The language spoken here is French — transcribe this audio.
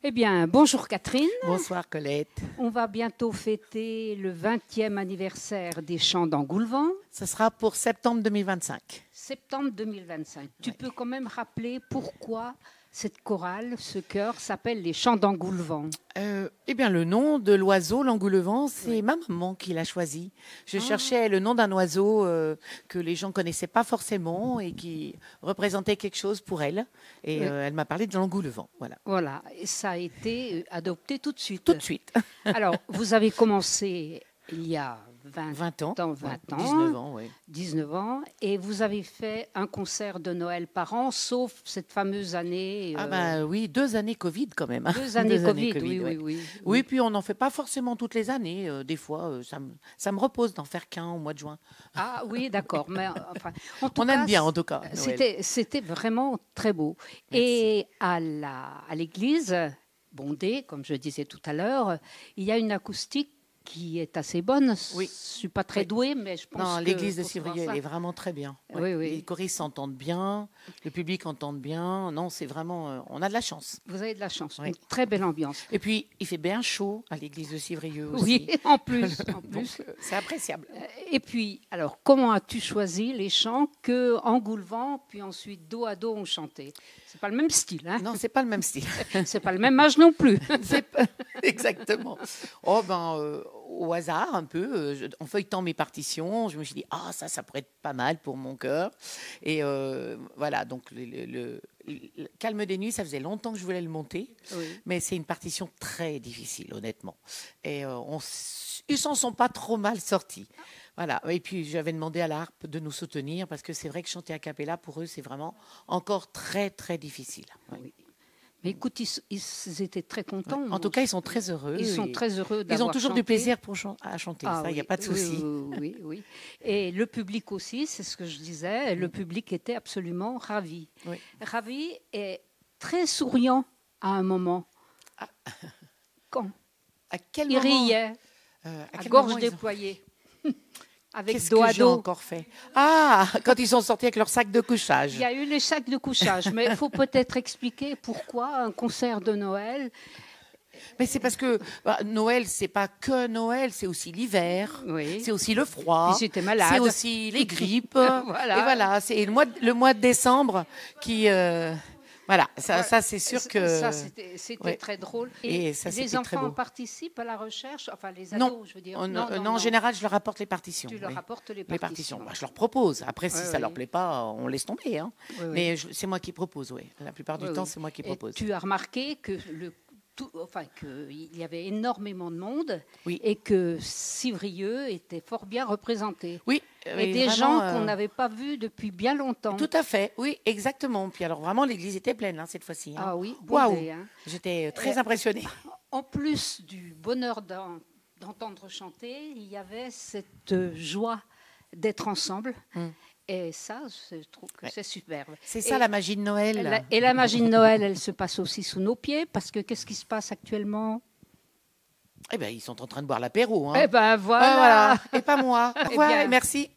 Eh bien, bonjour Catherine. Bonsoir Colette. On va bientôt fêter le 20e anniversaire des Chants d'Engoulevent. Ce sera pour septembre 2025. Septembre 2025. Tu peux quand même rappeler pourquoi cette chorale, ce chœur, s'appelle les Chants d'Engoulevent? Eh bien, le nom de l'oiseau, l'engoulevent, c'est ma maman qui l'a choisi. Je cherchais le nom d'un oiseau que les gens connaissaient pas forcément et qui représentait quelque chose pour elle. Et elle m'a parlé de l'engoulevent. Voilà. Voilà, et ça a été adopté tout de suite. Tout de suite. Alors, vous avez commencé il y a 20 ans. 19 ans, oui. 19 ans, et vous avez fait un concert de Noël par an, sauf cette fameuse année. Oui, 2 années Covid quand même. 2 années Covid, ouais. oui. Oui, puis on n'en fait pas forcément toutes les années. Des fois, ça me repose d'en faire qu'un au mois de juin. Ah oui, d'accord. Mais enfin, on aime bien en tout cas. C'était vraiment très beau. Merci. Et à l'église bondée, comme je disais tout à l'heure, il y a une acoustique qui est assez bonne. Oui. Je ne suis pas très douée, mais je pense que... Non, l'église de Civrieux, elle est vraiment très bien. Ouais. Oui. Les choristes s'entendent bien, le public entend bien. Non, c'est vraiment... on a de la chance. Vous avez de la chance. Oui. Une très belle ambiance. Et puis, il fait bien chaud à l'église de Civrieux aussi. Oui, en plus. C'est appréciable. Et puis, alors, comment as-tu choisi les chants que Engoulevent, puis ensuite dos à dos ont chanté? C'est pas le même style, hein? Non, c'est pas le même style. C'est pas le même âge non plus. Exactement. Au hasard, un peu, en feuilletant mes partitions, je me suis dit, ça pourrait être pas mal pour mon chœur. Et voilà, donc le Calme des nuits, ça faisait longtemps que je voulais le monter, mais c'est une partition très difficile, honnêtement. Et ils s'en sont pas trop mal sortis. Voilà. Et puis, j'avais demandé à la harpe de nous soutenir parce que c'est vrai que chanter a cappella, pour eux, c'est vraiment encore très, très difficile. Ouais. Oui. Mais écoute, ils étaient très contents. En tout cas, ils sont très heureux. Ils sont très heureux d'avoir Ils ont toujours chanté. du plaisir à chanter, ça, il n'y a pas de souci. Oui. Et le public aussi, c'est ce que je disais, le public était absolument ravi. Oui. Ravi et très souriant à un moment. Quand à quel il moment riait, à gorge déployée. Avec Qu'est-ce dos que à j'ai dos. encore fait? Quand ils sont sortis avec leur sac de couchage. Il y a eu les sacs de couchage, mais il faut peut-être expliquer pourquoi un concert de Noël. Mais c'est parce que Noël, c'est pas que Noël, c'est aussi l'hiver, Oui. c'est aussi le froid, Puis j'étais malade. c'est aussi les grippes. Voilà. Et voilà, c'est le mois de décembre qui... Voilà, ça c'est sûr que... Ça, c'était très drôle. Et ça, les enfants participent à la recherche, enfin les ados, je veux dire. Non, en général, je leur apporte les partitions. Tu leur apportes les partitions. Je leur propose. Après, si ça leur plaît pas, on laisse tomber. Hein. Mais c'est moi qui propose, oui. La plupart du temps, c'est moi qui propose. Tu as remarqué que qu'il y avait énormément de monde oui. et que Civrieux était fort bien représenté. Oui. Et des gens qu'on n'avait pas vus depuis bien longtemps. Tout à fait, oui, exactement. Puis alors vraiment, l'église était pleine cette fois-ci. Hein. Ah oui, waouh. J'étais très impressionnée. En plus du bonheur d'entendre chanter, il y avait cette joie d'être ensemble. Et ça, je trouve que c'est superbe. C'est ça la magie de Noël. Et la magie de Noël, elle se passe aussi sous nos pieds, parce que qu'est-ce qui se passe actuellement? Eh bien, ils sont en train de boire l'apéro. Hein. Eh bien, voilà. Et pas moi. Au revoir, merci.